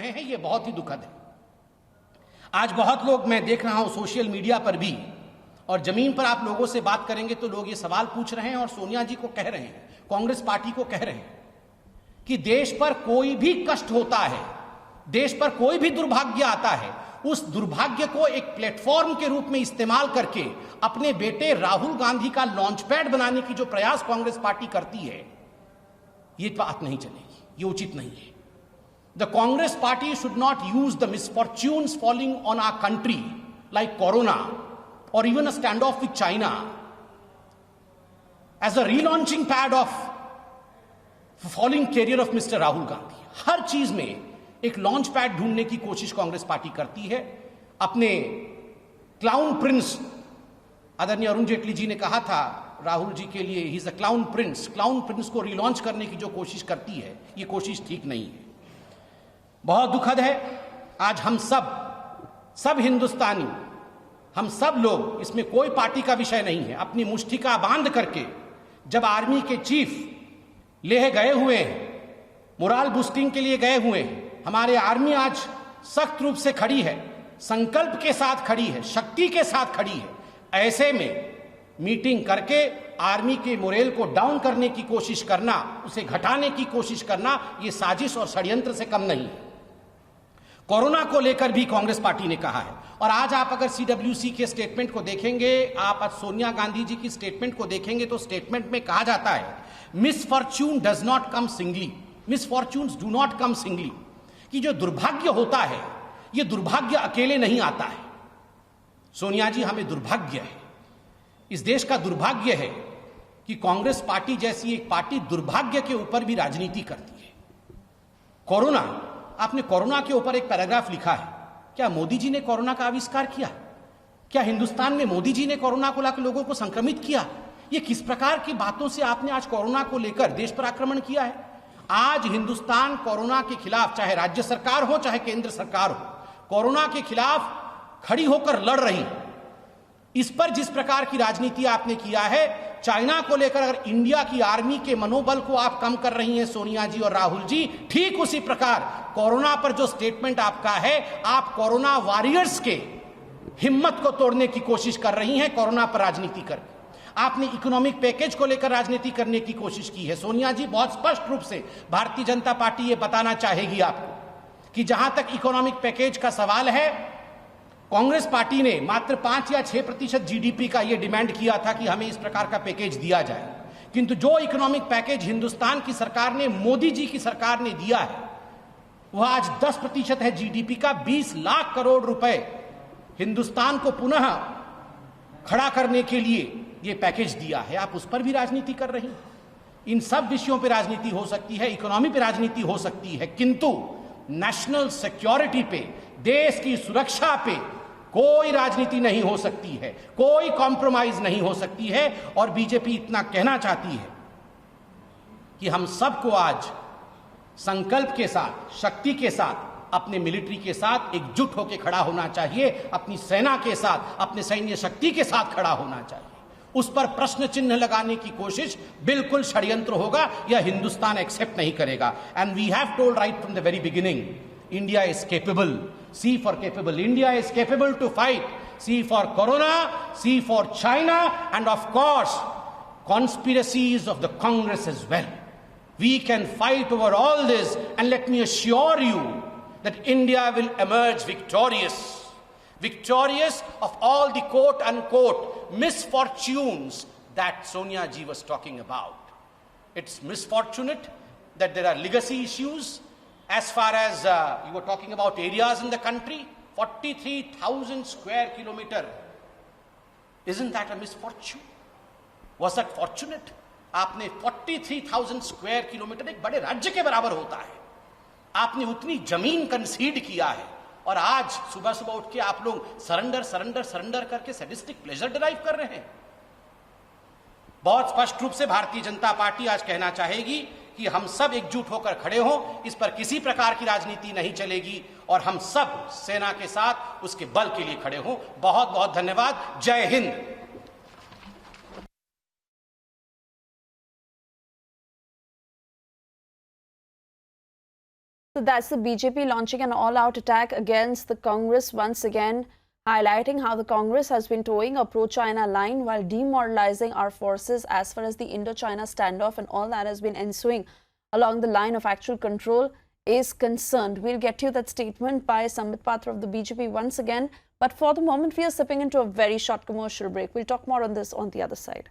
रहे हैं, ये बहुत ही दुखद है। आज बहुत लोग, मैं देख रहा हूं सोशल मीडिया पर भी, और जमीन पर आप लोगों से बात करेंगे तो लोग ये सवाल पूछ रहे हैं और सोनिया जी को कह रहे हैं, कांग्रेस पार्टी को कह रहे हैं कि देश पर कोई भी कष्ट होता है, देश पर कोई भी दुर्भाग्य आता है, उस दुर्भाग्य को एक प्लेटफॉर्म के रूप में इस्तेमाल करके अपने बेटे राहुल गांधी का लॉन्च पैड बनाने की जो प्रयास कांग्रेस पार्टी करती है, ये बात नहीं चलेगी, ये उचित नहीं है। The Congress party should not use the misfortunes falling on our country like corona or even a standoff with China as a relaunching pad of falling career of Mr. Rahul Gandhi. हर चीज में एक लॉन्च पैड ढूंढने की कोशिश Congress party करती है। अपने clown Prince, आदरणीय अरुण जेटली जी ने कहा था राहुल जी के लिए, he is a clown Prince. Clown Prince को रिलॉन्च करने की जो कोशिश करती है, ये कोशिश ठीक नहीं है, बहुत दुखद है। आज हम सब हिंदुस्तानी, हम सब लोग, इसमें कोई पार्टी का विषय नहीं है, अपनी मुष्टिका बांध करके जब आर्मी के चीफ लेह गए हुए हैं, मोराल बूस्टिंग के लिए गए हुए हैं, हमारे आर्मी आज सख्त रूप से खड़ी है, संकल्प के साथ खड़ी है, शक्ति के साथ खड़ी है। ऐसे में मीटिंग करके आर्मी के मोरल को डाउन करने की कोशिश करना, उसे घटाने की कोशिश करना, यह साजिश और षड्यंत्र से कम नहीं है। कोरोना को लेकर भी कांग्रेस पार्टी ने कहा है, और आज आप अगर सीडब्ल्यूसी के स्टेटमेंट को देखेंगे, आप आज सोनिया गांधी जी की स्टेटमेंट को देखेंगे तो स्टेटमेंट में कहा जाता है misfortune does not come singly, misfortunes do not come singly, कि जो दुर्भाग्य होता है ये दुर्भाग्य अकेले नहीं आता है। सोनिया जी, हमें दुर्भाग्य है, इस देश का दुर्भाग्य है कि कांग्रेस पार्टी जैसी एक पार्टी दुर्भाग्य के ऊपर भी राजनीति करती है। कोरोना, आपने कोरोना के ऊपर एक पैराग्राफ लिखा है, क्या मोदी जी ने कोरोना का आविष्कार किया? क्या हिंदुस्तान में मोदी जी ने कोरोना को लाकर लोगों को संक्रमित किया? ये किस प्रकार की बातों से आपने आज कोरोना को लेकर देश पर आक्रमण किया है? आज हिंदुस्तान कोरोना के खिलाफ, चाहे राज्य सरकार हो चाहे केंद्र सरकार हो, कोरोना के खिलाफ खड़ी होकर लड़ रही है। इस पर जिस प्रकार की राजनीति आपने किया है, चाइना को लेकर अगर इंडिया की आर्मी के मनोबल को आप कम कर रही हैं सोनिया जी और राहुल जी, ठीक उसी प्रकार कोरोना पर जो स्टेटमेंट आपका है, आप कोरोना वॉरियर्स के हिम्मत को तोड़ने की कोशिश कर रही हैं कोरोना पर राजनीति करके। आपने इकोनॉमिक पैकेज को लेकर राजनीति करने की कोशिश की है। सोनिया जी, बहुत स्पष्ट रूप से भारतीय जनता पार्टी ये बताना चाहेगी आपको कि जहां तक इकोनॉमिक पैकेज का सवाल है, कांग्रेस पार्टी ने मात्र 5 या 6% जीडीपी का यह डिमांड किया था कि हमें इस प्रकार का पैकेज दिया जाए, किंतु जो इकोनॉमिक पैकेज हिंदुस्तान की सरकार ने, मोदी जी की सरकार ने दिया है, वह आज 10% है जीडीपी का। 20 लाख करोड़ रुपए हिंदुस्तान को पुनः खड़ा करने के लिए यह पैकेज दिया है। आप उस पर भी राजनीति कर रही हैं। इन सब विषयों पर राजनीति हो सकती है, इकोनॉमी पर राजनीति हो सकती है, किंतु नेशनल सिक्योरिटी पे, देश की सुरक्षा पे कोई राजनीति नहीं हो सकती है, कोई कॉम्प्रोमाइज नहीं हो सकती है। और बीजेपी इतना कहना चाहती है कि हम सबको आज संकल्प के साथ, शक्ति के साथ, अपने मिलिट्री के साथ एकजुट होकर खड़ा होना चाहिए, अपनी सेना के साथ, अपने सैन्य शक्ति के साथ खड़ा होना चाहिए। उस पर प्रश्न चिन्ह लगाने की कोशिश बिल्कुल षड्यंत्र होगा, यह हिंदुस्तान एक्सेप्ट नहीं करेगा। And we have told right from the very beginning, India is capable. C for capable. India is capable to fight. C for Corona, C for China, and of course, conspiracies of the Congress as well. We can fight over all this, and let me assure you that India will emerge victorious. Victorious of all the quote-unquote misfortunes that Sonia ji was talking about. It's misfortunate that there are legacy issues. As far as you were talking about areas in the country, 43,000 square kilometer. Isn't that a misfortune? Was that fortunate? आपने 43,000 square kilometre, एक बड़े राज्य के बराबर होता है, आपने उतनी जमीन कंसीड किया है, और आज सुबह सुबह उठ के आप लोग सरेंडर करके सैडिस्टिक प्लेजर डिराइव कर रहे हैं। बहुत स्पष्ट रूप से भारतीय जनता पार्टी आज कहना चाहेगी कि हम सब एकजुट होकर खड़े हों, इस पर किसी प्रकार की राजनीति नहीं चलेगी, और हम सब सेना के साथ उसके बल के लिए खड़े हों। बहुत बहुत धन्यवाद। जय Hind. So that's the BJP launching an all-out attack against the Congress once again, highlighting how the Congress has been towing a pro-China line while demoralizing our forces as far as the Indo-China standoff and all that has been ensuing along the line of actual control is concerned. We'll get to that statement by Sambit Patra of the BJP once again. But for the moment, we are stepping into a very short commercial break. We'll talk more on this on the other side.